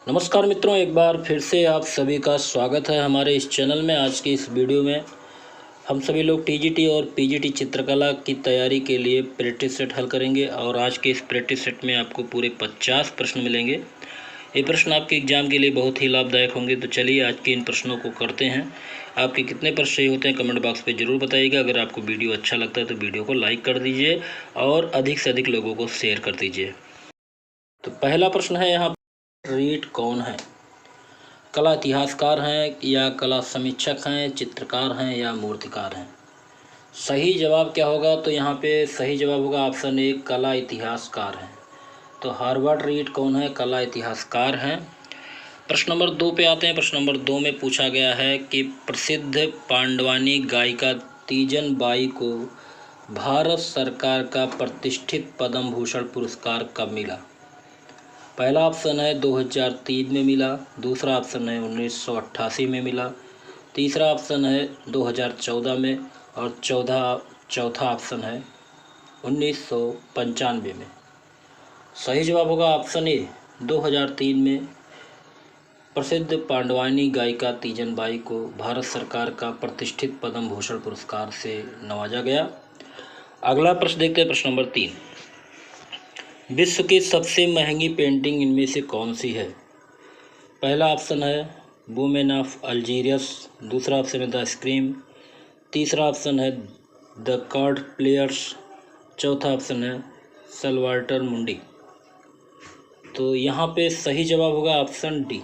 नमस्कार मित्रों, एक बार फिर से आप सभी का स्वागत है हमारे इस चैनल में। आज की इस वीडियो में हम सभी लोग टीजीटी और पीजीटी चित्रकला की तैयारी के लिए प्रैक्टिस सेट हल करेंगे और आज के इस प्रैक्टिस सेट में आपको पूरे 50 प्रश्न मिलेंगे। ये प्रश्न आपके एग्जाम के लिए बहुत ही लाभदायक होंगे। तो चलिए आज के इन प्रश्नों को करते हैं। आपके कितने प्रश्न सही होते हैं कमेंट बॉक्स पे ज़रूर बताइएगा। अगर आपको वीडियो अच्छा लगता है तो वीडियो को लाइक कर दीजिए और अधिक से अधिक लोगों को शेयर कर दीजिए। तो पहला प्रश्न है यहाँ, रीड कौन है? कला इतिहासकार हैं या कला समीक्षक हैं, चित्रकार हैं या मूर्तिकार हैं? सही जवाब क्या होगा? तो यहाँ पे सही जवाब होगा ऑप्शन ए, कला इतिहासकार हैं। तो हार्वर्ड रीड कौन है? कला इतिहासकार हैं। प्रश्न नंबर 2 पे आते हैं। प्रश्न नंबर 2 में पूछा गया है कि प्रसिद्ध पांडवानी गायिका तीजन बाई को भारत सरकार का प्रतिष्ठित पद्म भूषण पुरस्कार कब मिला? पहला ऑप्शन है 2003 में मिला, दूसरा ऑप्शन है 1988 में मिला, तीसरा ऑप्शन है 2014 में और चौथा ऑप्शन है 1995 में। सही जवाब होगा ऑप्शन ए, 2003 में प्रसिद्ध पांडवानी गायिका तीजन बाई को भारत सरकार का प्रतिष्ठित पद्म भूषण पुरस्कार से नवाजा गया। अगला प्रश्न देखते हैं। प्रश्न नंबर 3, विश्व की सबसे महंगी पेंटिंग इनमें से कौन सी है? पहला ऑप्शन है वुमेन ऑफ अल्जीरियस, दूसरा ऑप्शन है द स्क्रीम, तीसरा ऑप्शन है द कार्ड प्लेयर्स, चौथा ऑप्शन है सलवाटर मुंडी। तो यहाँ पे सही जवाब होगा ऑप्शन डी,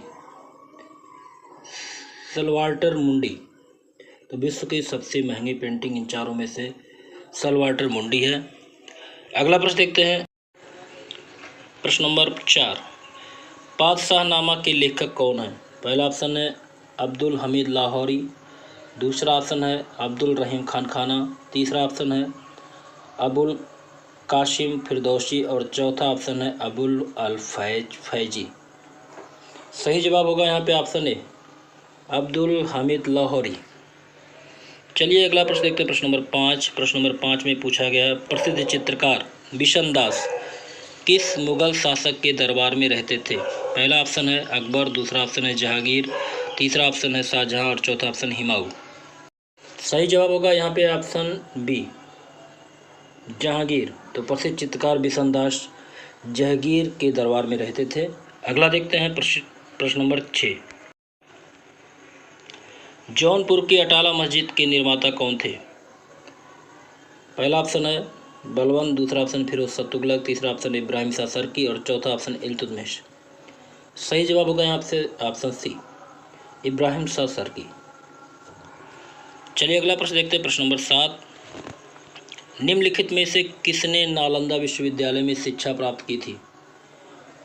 सलवाटर मुंडी। तो विश्व की सबसे महंगी पेंटिंग इन चारों में से सलवाटर मुंडी है। अगला प्रश्न देखते हैं। प्रश्न नंबर 4, पातशाहनामा के लेखक कौन है? पहला ऑप्शन है अब्दुल हमीद लाहौरी, दूसरा ऑप्शन है अब्दुल रहीम खान खाना, तीसरा ऑप्शन है अबुल कासिम फिरदौसी और चौथा ऑप्शन है अबुल अल फैजी। सही जवाब होगा यहाँ पे ऑप्शन ए, अब्दुल हमीद लाहौरी। चलिए अगला प्रश्न देखते हैं। प्रश्न नंबर 5। प्रश्न नंबर 5 में पूछा गया है प्रसिद्ध चित्रकार बिशन दास किस मुगल शासक के दरबार में रहते थे? पहला ऑप्शन है अकबर, दूसरा ऑप्शन है जहांगीर, तीसरा ऑप्शन है शाहजहां और चौथा ऑप्शन हुमायूं। सही जवाब होगा यहाँ पे ऑप्शन बी, जहांगीर। तो प्रसिद्ध चित्रकार बिशन दास जहांगीर के दरबार में रहते थे। अगला देखते हैं। प्रश्न नंबर 6, जौनपुर की अटाला मस्जिद के निर्माता कौन थे? पहला ऑप्शन है बलबन, दूसरा ऑप्शन फिरोज शाह तुगलक, तीसरा ऑप्शन इब्राहिम शाह सरकी और चौथा ऑप्शन इल्तुतमिश। सही जवाब होगा यहाँ से ऑप्शन सी, इब्राहिम शाह सरकी। चलिए अगला प्रश्न देखते हैं। प्रश्न नंबर 7, निम्नलिखित में से किसने नालंदा विश्वविद्यालय में शिक्षा प्राप्त की थी?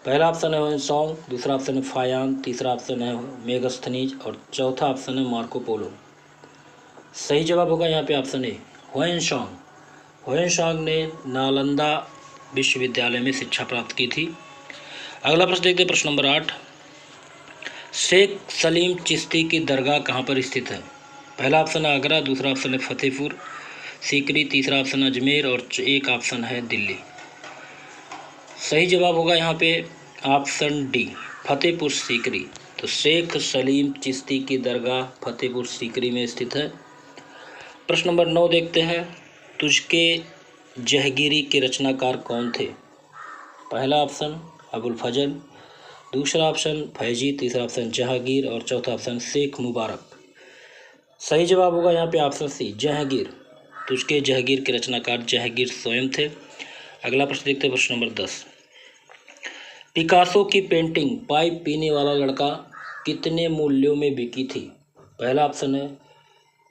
पहला ऑप्शन है हुएनसांग, दूसरा ऑप्शन है फायान, तीसरा ऑप्शन है मेगस्थनीज और चौथा ऑप्शन है मार्को पोलो। सही जवाब होगा यहाँ पे ऑप्शन ए, हुएनसांग। हुएनसांग ने नालंदा विश्वविद्यालय में शिक्षा प्राप्त की थी। अगला प्रश्न देखते हैं। प्रश्न नंबर 8, शेख सलीम चिश्ती की दरगाह कहाँ पर स्थित है? पहला ऑप्शन है आगरा, दूसरा ऑप्शन है फतेहपुर सीकरी, तीसरा ऑप्शन है अजमेर और एक ऑप्शन है दिल्ली। सही जवाब होगा यहाँ पे ऑप्शन डी, फतेहपुर सीकरी। तो शेख सलीम चिश्ती की दरगाह फतेहपुर सीकरी में स्थित है। प्रश्न नंबर 9 देखते हैं। तुझके जहगीरी के रचनाकार कौन थे? पहला ऑप्शन अबुल फजल, दूसरा ऑप्शन फैजी, तीसरा ऑप्शन जहांगीर और चौथा ऑप्शन शेख मुबारक। सही जवाब होगा यहाँ पे ऑप्शन सी, जहांगीर। तुझके जहांगीर के रचनाकार जहांगीर स्वयं थे। अगला प्रश्न देखते हैं। प्रश्न नंबर 10, पिकासो की पेंटिंग पाइप पीने वाला लड़का कितने मूल्यों में बिकी थी? पहला ऑप्शन है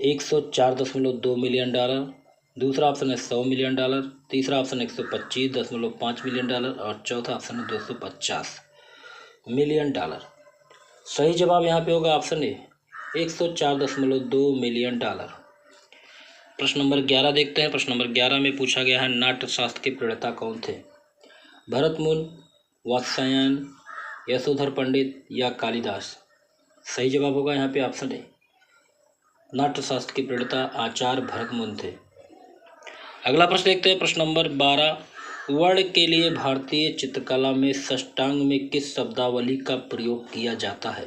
104.2 मिलियन डॉलर, दूसरा ऑप्शन है 100 मिलियन डॉलर, तीसरा ऑप्शन 125.5 मिलियन डॉलर और चौथा ऑप्शन है 250 मिलियन डॉलर। सही जवाब यहाँ पे होगा ऑप्शन ए, 104.2 मिलियन डॉलर। प्रश्न नंबर 11 देखते हैं। प्रश्न नंबर 11 में पूछा गया है नाट्यशास्त्र के प्रणेता कौन थे? भरतमुनि, वात्स्यायन, यशोधर पंडित या कालिदास। सही जवाब होगा यहाँ पे ऑप्शन ए, नाट्यशास्त्र के प्रणेता आचार्य भरतमुनि थे। अगला प्रश्न देखते हैं। प्रश्न नंबर 12, वर्ण के लिए भारतीय चित्रकला में षष्टांग में किस शब्दावली का प्रयोग किया जाता है?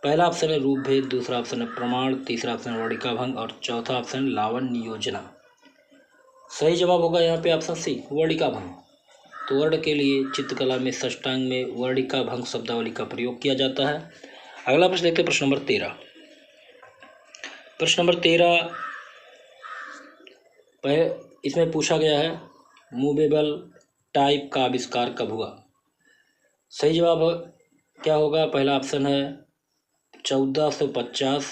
पहला ऑप्शन है रूप भेद, दूसरा ऑप्शन है प्रमाण, तीसरा ऑप्शन है वर्णिका भंग और चौथा ऑप्शन लावण्य योजना। सही जवाब होगा यहाँ पे ऑप्शन सी, वर्णिका भंग। तो वर्ण के लिए चित्रकला में षष्टांग में वर्णिका भंग शब्दावली का प्रयोग किया जाता है। अगला प्रश्न देखते हैं, प्रश्न नंबर 13। प्रश्न नंबर 13 इसमें पूछा गया है मूवेबल टाइप का आविष्कार कब हुआ? सही जवाब क्या होगा? पहला ऑप्शन है 1450,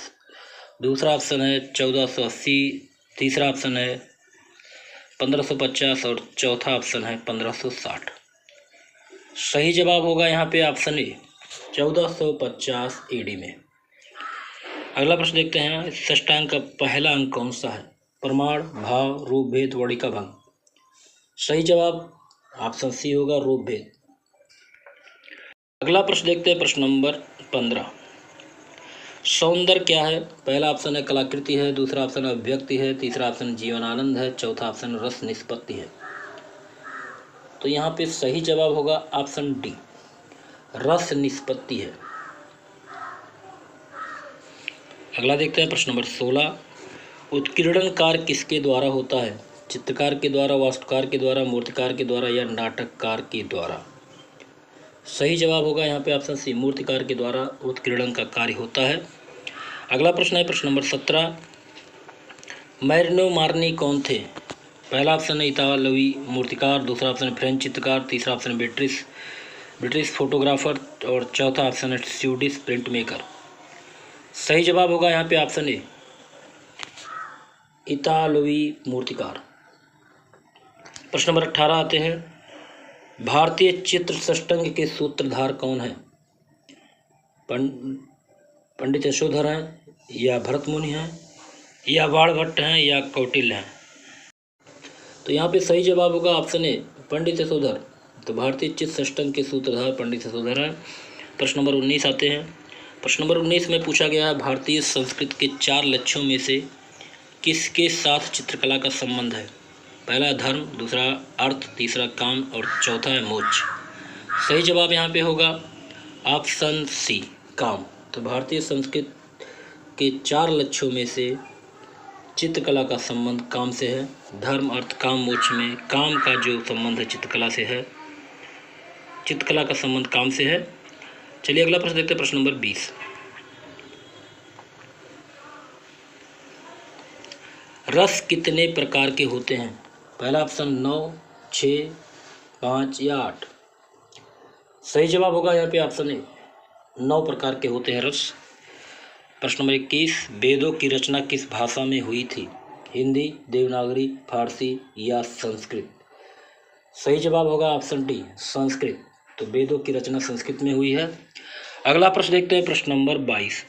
दूसरा ऑप्शन है 1480, तीसरा ऑप्शन है 1550 और चौथा ऑप्शन है 1560। सही जवाब होगा यहाँ पे ऑप्शन ए, 1450 AD में। अगला प्रश्न देखते हैं, षष्टांग का पहला अंक कौन सा है? प्रमाण, भाव, रूप भेद, वर्णिका भंग। सही जवाब ऑप्शन सी होगा, रूप भेद। अगला प्रश्न देखते हैं, प्रश्न नंबर 15। सौंदर्य क्या है? पहला ऑप्शन है कलाकृति है, दूसरा ऑप्शन अभिव्यक्ति है, तीसरा ऑप्शन जीवनानंद है, चौथा ऑप्शन रस निष्पत्ति है। तो यहाँ पे सही जवाब होगा ऑप्शन डी, रस निष्पत्ति है। अगला देखते हैं, प्रश्न नंबर 16। उत्कीर्णन कार्य किसके द्वारा होता है? चित्रकार के द्वारा, वास्तुकार के द्वारा, मूर्तिकार के द्वारा या नाटककार के द्वारा? सही जवाब होगा यहाँ पे ऑप्शन सी, मूर्तिकार के द्वारा उत्कीर्णन का कार्य होता है। अगला प्रश्न है प्रश्न नंबर 17। मैरिनो मार्नी कौन थे? पहला ऑप्शन है इतालवी मूर्तिकार, दूसरा ऑप्शन है फ्रेंच चित्रकार, तीसरा ऑप्शन है ब्रिटिश फोटोग्राफर और चौथा ऑप्शन है स्वीडिश प्रिंट मेकर। सही जवाब होगा यहाँ पे ऑप्शन ए, इतालवी मूर्तिकार। प्रश्न नंबर 18 आते हैं, भारतीय चित्र षष्टांग के सूत्रधार कौन है? पंडित यशोधर हैं या भरत मुनि हैं या बाणभट्ट हैं या कौटिल्य हैं? तो यहाँ पे सही जवाब होगा ऑप्शन ए, पंडित यशोधर। तो भारतीय चित्र षष्टांग के सूत्रधार पंडित यशोधर हैं। प्रश्न नंबर 19 आते हैं। प्रश्न नंबर 19 में पूछा गया है भारतीय संस्कृति के 4 लक्ष्यों में से किसके साथ चित्रकला का संबंध है? पहला धर्म, दूसरा अर्थ, तीसरा काम और चौथा है मोक्ष। सही जवाब यहाँ पे होगा ऑप्शन सी, काम। तो भारतीय संस्कृति के 4 लक्ष्यों में से चित्रकला का संबंध काम से है। धर्म, अर्थ, काम, मोक्ष में काम का जो संबंध है चित्रकला से है, चित्रकला का संबंध काम से है। चलिए अगला प्रश्न देखते हैं, प्रश्न नंबर 20। रस कितने प्रकार के होते हैं? पहला ऑप्शन 9, 6, 5 या 8। सही जवाब होगा यहाँ पे ऑप्शन ए, 9 प्रकार के होते हैं रस। प्रश्न नंबर 21, वेदों की रचना किस भाषा में हुई थी? हिंदी, देवनागरी, फारसी या संस्कृत? सही जवाब होगा ऑप्शन डी, संस्कृत। तो वेदों की रचना संस्कृत में हुई है। अगला प्रश्न देखते हैं, प्रश्न नंबर 22।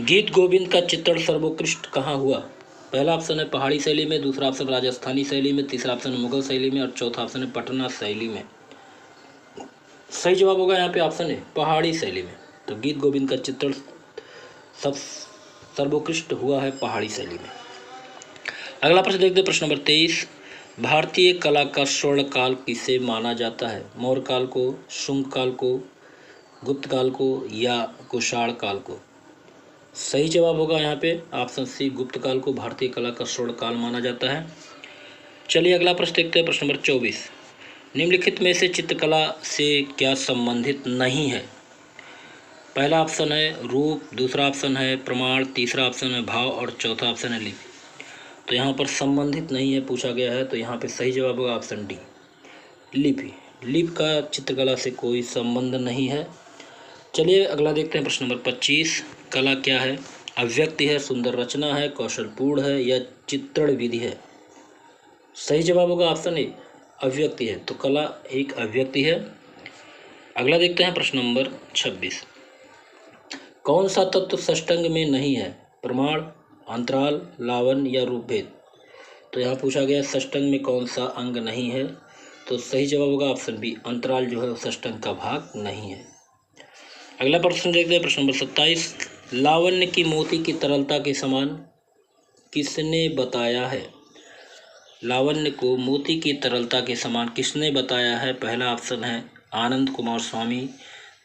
गीत गोविंद का चित्रण सर्वोत्कृष्ट कहाँ हुआ? पहला ऑप्शन है पहाड़ी शैली में, दूसरा ऑप्शन राजस्थानी शैली में, तीसरा ऑप्शन है मुगल शैली में और चौथा ऑप्शन है पटना शैली में। सही जवाब होगा यहाँ पे ऑप्शन है पहाड़ी शैली में। तो गीत गोविंद का चित्रण सर्वोत्कृष्ट हुआ है पहाड़ी शैली में। अगला प्रश्न देखते हैं, प्रश्न नंबर 23। भारतीय कला का स्वर्ण काल किसे माना जाता है? मौर्य काल को, शुंग काल को, गुप्त काल को या कुषाण काल को? सही जवाब होगा यहाँ पे ऑप्शन सी, गुप्त काल को भारतीय कला का स्वर्ण काल माना जाता है। चलिए अगला प्रश्न देखते हैं, प्रश्न नंबर 24। निम्नलिखित में से चित्रकला से क्या संबंधित नहीं है? पहला ऑप्शन है रूप, दूसरा ऑप्शन है प्रमाण, तीसरा ऑप्शन है भाव और चौथा ऑप्शन है लिपि। तो यहाँ पर संबंधित नहीं है पूछा गया है, तो यहाँ पे सही जवाब होगा ऑप्शन डी, लिपि। लिपि का चित्रकला से कोई संबंध नहीं है। चलिए अगला देखते हैं, प्रश्न नंबर 25। कला क्या है? अभिव्यक्ति है, सुंदर रचना है, कौशलपूर्ण है या चित्रण विधि है? सही जवाब होगा ऑप्शन ए, अभिव्यक्ति है। तो कला एक अभिव्यक्ति है। अगला देखते हैं, प्रश्न नंबर 26। कौन सा तत्व षष्टांग में नहीं है? प्रमाण, अंतराल, लावण्य या रूपभेद? तो यहाँ पूछा गया षष्टांग में कौन सा अंग नहीं है? तो सही जवाब होगा ऑप्शन बी, अंतराल जो है षष्टांग का भाग नहीं है। अगला प्रश्न देखते हैं, प्रश्न नंबर 27। लावण्य की मोती की तरलता के समान किसने बताया है? लावण्य को मोती की तरलता के समान किसने बताया है? पहला ऑप्शन है आनंद कुमार स्वामी,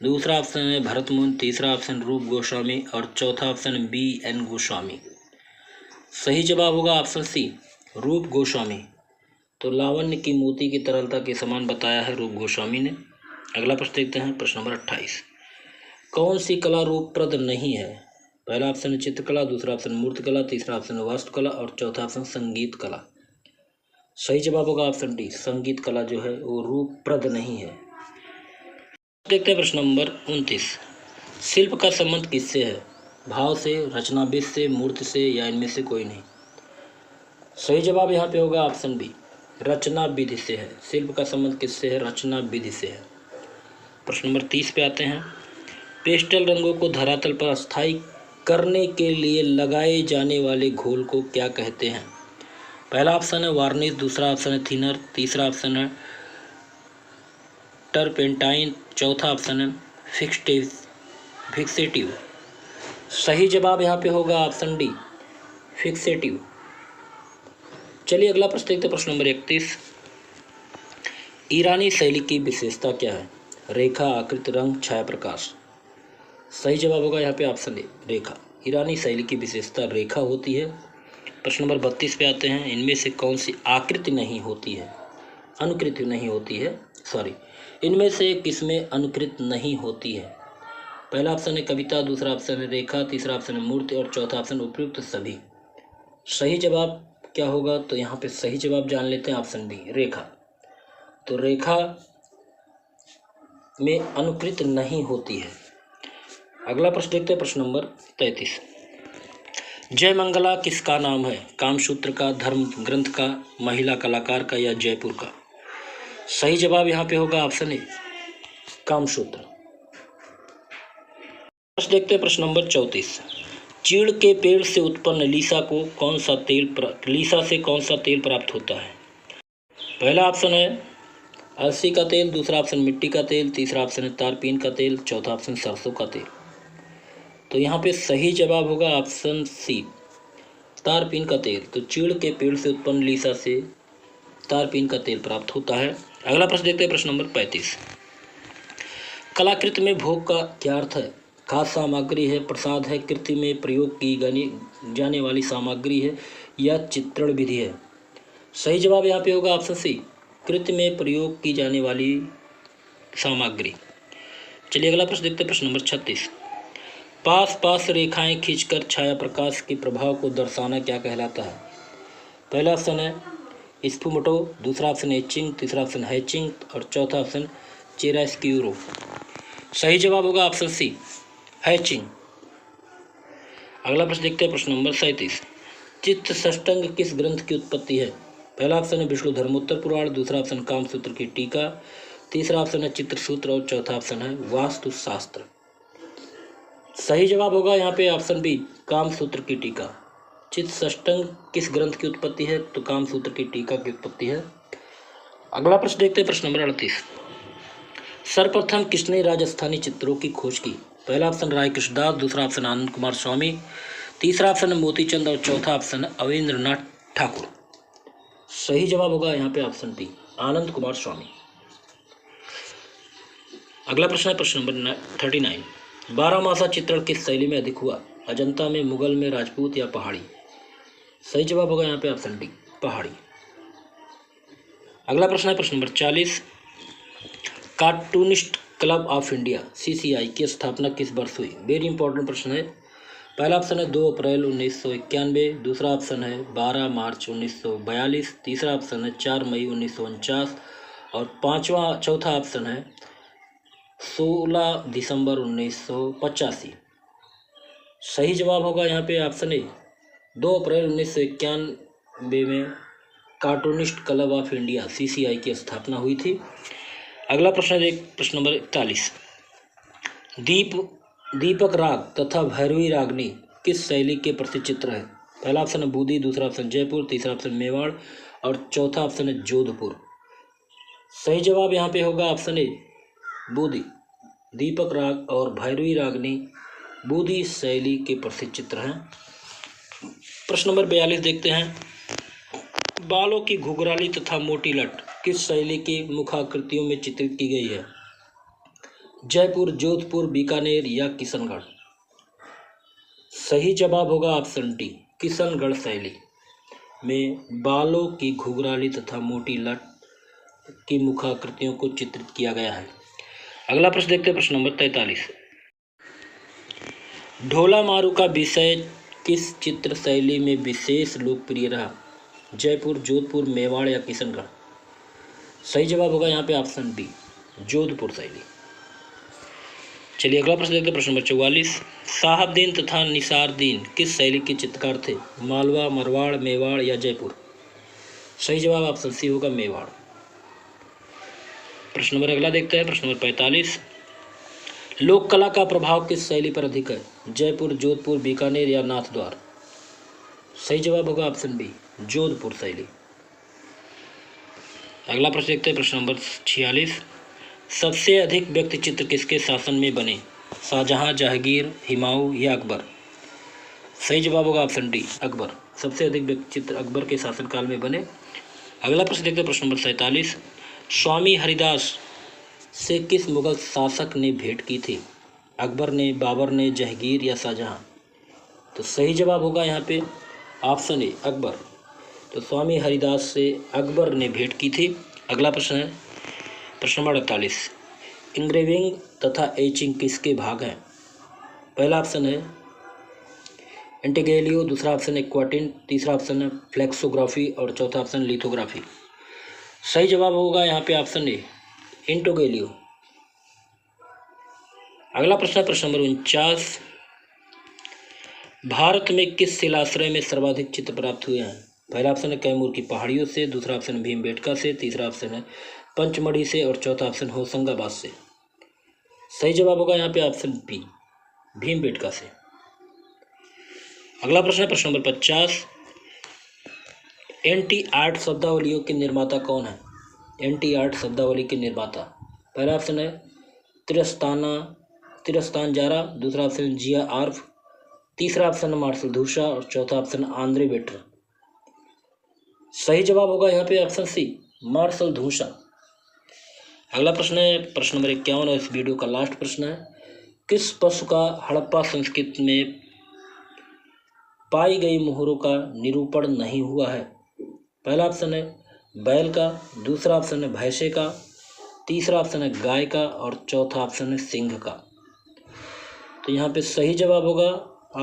दूसरा ऑप्शन है भरत मुनि, तीसरा ऑप्शन रूप गोस्वामी और चौथा ऑप्शन BN गोस्वामी। सही जवाब होगा ऑप्शन सी, रूप गोस्वामी। तो लावण्य की मोती की तरलता के समान बताया है रूप गोस्वामी ने। अगला प्रश्न देखते हैं, प्रश्न नंबर 28। कौन सी कला रूपप्रद नहीं है? पहला ऑप्शन है चित्रकला, दूसरा ऑप्शन मूर्तिकला, तीसरा ऑप्शन है वास्तुकला और चौथा ऑप्शन संगीत कला। सही जवाब होगा ऑप्शन डी, संगीत कला जो है वो रूपप्रद नहीं है। देखते हैं प्रश्न नंबर 29। शिल्प का संबंध किससे है? भाव से, रचनाविद से, मूर्ति से या इनमें से कोई नहीं। सही जवाब यहाँ पे होगा ऑप्शन बी, रचना विधि से है। शिल्प का संबंध किससे है? रचना विधि से है। प्रश्न नंबर 30 पे आते हैं। पेस्टल रंगों को धरातल पर स्थायी करने के लिए लगाए जाने वाले घोल को क्या कहते हैं? पहला ऑप्शन है वार्निश, दूसरा ऑप्शन है थिनर, तीसरा ऑप्शन है टर्पेंटाइन, चौथा ऑप्शन है फिक्सेटिव। सही जवाब यहाँ पे होगा ऑप्शन डी, फिक्सेटिव। चलिए अगला प्रश्न देखते हैं, प्रश्न नंबर 31। ईरानी शैली की विशेषता क्या है? रेखा, आकृति, रंग, छाया, प्रकाश। सही जवाब होगा यहाँ पे ऑप्शन ए, रेखा। ईरानी शैली की विशेषता रेखा होती है। प्रश्न नंबर 32 पे आते हैं। इनमें से कौन सी आकृति नहीं होती है? अनुकृति नहीं होती है, सॉरी, इनमें से किसमें अनुकृत नहीं होती है? पहला ऑप्शन है कविता, दूसरा ऑप्शन है रेखा, तीसरा ऑप्शन है मूर्ति और चौथा ऑप्शन उपयुक्त सभी। सही जवाब क्या होगा? तो यहाँ पे सही जवाब जान लेते हैं, ऑप्शन बी, रेखा। तो रेखा में अनुकृत नहीं होती है। अगला प्रश्न देखते हैं, प्रश्न नंबर 33। जय मंगला किसका नाम है? कामसूत्र का, धर्म ग्रंथ का, महिला कलाकार का या जयपुर का? सही जवाब यहाँ पे होगा ऑप्शन ए, कामसूत्र। प्रश्न देखते हैं, प्रश्न नंबर 34। चीड़ के पेड़ से उत्पन्न लीसा से कौन सा तेल प्राप्त होता है? पहला ऑप्शन है अलसी का तेल, दूसरा ऑप्शन मिट्टी का तेल, तीसरा ऑप्शन है तारपीन का तेल, चौथा ऑप्शन सरसों का तेल। तो यहाँ पे सही जवाब होगा ऑप्शन सी, तारपीन का तेल। तो चीड़ के पेड़ से उत्पन्न लीसा से तारपीन का तेल प्राप्त होता है। अगला प्रश्न देखते हैं, प्रश्न नंबर 35। कलाकृति में भोग का क्या अर्थ है? खाद्य सामग्री है, प्रसाद है, कृति में प्रयोग की जाने वाली सामग्री है या चित्रण विधि है? सही जवाब यहाँ पे होगा ऑप्शन सी, कृति में प्रयोग की जाने वाली सामग्री। चलिए अगला प्रश्न देखते हैं, प्रश्न नंबर 36। पास पास रेखाएं खींचकर छाया प्रकाश के प्रभाव को दर्शाना क्या कहलाता है? पहला ऑप्शन है स्फुमटो, दूसरा ऑप्शन एचिंग, तीसरा ऑप्शन हैचिंग और चौथा ऑप्शन चिरास्क्यूरो। सही जवाब होगा ऑप्शन सी, हैचिंग। अगला प्रश्न देखते हैं, प्रश्न नंबर 37। चित्त षष्टंग किस ग्रंथ की उत्पत्ति है? पहला ऑप्शन है विष्णु धर्मोत्तर पुराण, दूसरा ऑप्शन कामसूत्र की टीका, तीसरा ऑप्शन है चित्रसूत्र और चौथा ऑप्शन है वास्तुशास्त्र। सही जवाब होगा यहाँ पे ऑप्शन बी, कामसूत्र की टीका। चित्त षष्टंग किस ग्रंथ की उत्पत्ति है? तो कामसूत्र की टीका की उत्पत्ति है। अगला प्रश्न देखते हैं, प्रश्न नंबर 38। सर्वप्रथम किसने राजस्थानी चित्रों की खोज की? पहला ऑप्शन राय कृष्णदास, दूसरा ऑप्शन आनंद कुमार स्वामी, तीसरा ऑप्शन है मोतीचंद और चौथा ऑप्शन है अवेंद्रनाथ ठाकुर। सही जवाब होगा यहाँ पे ऑप्शन डी, आनंद कुमार स्वामी। अगला प्रश्न है, प्रश्न नंबर 39। बारहमासा चित्रण किस शैली में अधिक हुआ? अजंता में, मुगल में, राजपूत या पहाड़ी? सही जवाब होगा यहाँ पे ऑप्शन डी, पहाड़ी। अगला प्रश्न है, प्रश्न number 40। Cartoonist club of India CCI की स्थापना किस वर्ष हुई? वेरी इंपॉर्टेंट प्रश्न है। पहला ऑप्शन है 2 अप्रैल 1991, दूसरा ऑप्शन है 12 मार्च 1942, तीसरा ऑप्शन है 4 मई 1949 और चौथा ऑप्शन है 16 दिसंबर 1985। सही जवाब होगा यहाँ पे ऑप्शन ए, 2 अप्रैल 1991 में cartoonist club of India CCI की स्थापना हुई थी। अगला प्रश्न है, प्रश्न नंबर 41। दीपक राग तथा भैरवी रागनी किस शैली के प्रसिद्ध चित्र है? पहला ऑप्शन है बूंदी, दूसरा ऑप्शन जयपुर, तीसरा ऑप्शन मेवाड़ और चौथा ऑप्शन है जोधपुर। सही जवाब यहाँ पे होगा ऑप्शन ए, बूंदी। दीपक राग और भैरवी रागनी बूंदी शैली के प्रसिद्ध चित्र हैं। प्रश्न नंबर 42 देखते हैं। बालों की घुघराली तथा मोटी लट किस शैली की मुखाकृतियों में चित्रित की गई है? जयपुर, जोधपुर, बीकानेर या किशनगढ़? सही जवाब होगा ऑप्शन डी, किशनगढ़ शैली में बालों की घुघराली तथा मोटी लट की मुखाकृतियों को चित्रित किया गया है। अगला प्रश्न देखते हैं, प्रश्न नंबर 43। ढोला मारू का विषय किस चित्र शैली में विशेष लोकप्रिय रहा? जयपुर, जोधपुर, मेवाड़ या किशनगढ़? सही जवाब होगा यहाँ पे ऑप्शन बी, जोधपुर शैली। चलिए अगला प्रश्न देखते हैं, प्रश्न नंबर 44। साहबदीन तथा निसारदीन किस शैली के चित्रकार थे? मालवा, मारवाड़, मेवाड़ या जयपुर? सही जवाब ऑप्शन सी होगा, मेवाड़। प्रश्न नंबर अगला देखते हैं, प्रश्न नंबर 45। लोक कला का प्रभाव किस शैली पर अधिक है? जयपुर, जोधपुर, बीकानेर या नाथद्वार? सही जवाब होगा ऑप्शन बी, जोधपुर शैली। अगला प्रश्न देखते हैं, प्रश्न नंबर 46। सबसे अधिक व्यक्ति चित्र किसके शासन में बने? शाहजहां, जहांगीर, हुमायूं या अकबर? सही जवाब होगा ऑप्शन डी, अकबर। सबसे अधिक व्यक्ति चित्र अकबर के शासनकाल में बने। अगला प्रश्न देखते हैं, प्रश्न नंबर 47। स्वामी हरिदास से किस मुगल शासक ने भेंट की थी? अकबर ने, बाबर ने, जहांगीर या शाहजहां? तो सही जवाब होगा यहाँ पे ऑप्शन ए, अकबर। तो स्वामी हरिदास से अकबर ने भेंट की थी। अगला प्रश्न है प्रश्न नंबर 48। इंग्रेविंग तथा एचिंग किसके भाग हैं? पहला ऑप्शन है इंटेग्रेलियो, दूसरा ऑप्शन है क्वाटिन, तीसरा ऑप्शन है फ्लेक्सोग्राफी और चौथा ऑप्शन लिथोग्राफी। सही जवाब होगा यहाँ पे ऑप्शन ए, इंटेग्रेलियो। अगला प्रश्न है प्रश्न नंबर 49। भारत में किस शिलाश्रय में सर्वाधिक चित्र प्राप्त हुए हैं? पहला ऑप्शन है कैमूर की पहाड़ियों से, दूसरा ऑप्शन है भीमबेटका से, तीसरा ऑप्शन है पंचमढ़ी से और चौथा ऑप्शन होशंगाबाद से। सही जवाब होगा यहाँ पे ऑप्शन बी, भीमबेटका से। अगला प्रश्न है प्रश्न नंबर 50। एंटी आर्ट शब्दावलियों के निर्माता कौन है? एंटी आर्ट शब्दावली के निर्माता, पहला ऑप्शन है तिरस्तानजारा, दूसरा ऑप्शन जिया आर्फ, तीसरा ऑप्शन है मार्शल धूषा और चौथा ऑप्शन आंद्रे वेटर। सही जवाब होगा यहाँ पे ऑप्शन सी, मार्शल धूषा। अगला प्रश्न है प्रश्न नंबर 51 और इस वीडियो का लास्ट प्रश्न है। किस पशु का हड़प्पा संस्कृति में पाई गई मोहरों का निरूपण नहीं हुआ है? पहला ऑप्शन है बैल का, दूसरा ऑप्शन है भैंसे का, तीसरा ऑप्शन है गाय का और चौथा ऑप्शन है सिंह का। तो यहाँ पे सही जवाब होगा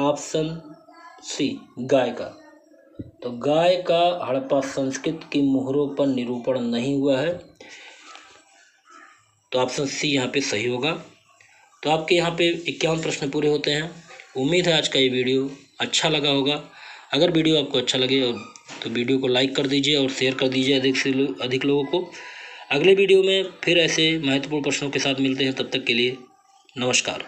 ऑप्शन सी, गाय का। तो गाय का हड़प्पा संस्कृति की मोहरों पर निरूपण नहीं हुआ है, तो ऑप्शन सी यहाँ पे सही होगा। तो आपके यहाँ पे 51 प्रश्न पूरे होते हैं। उम्मीद है आज का ये वीडियो अच्छा लगा होगा। अगर वीडियो आपको अच्छा लगे तो वीडियो को लाइक कर दीजिए और शेयर कर दीजिए अधिक से अधिक लोगों को। अगले वीडियो में फिर ऐसे महत्वपूर्ण प्रश्नों के साथ मिलते हैं, तब तक के लिए नमस्कार।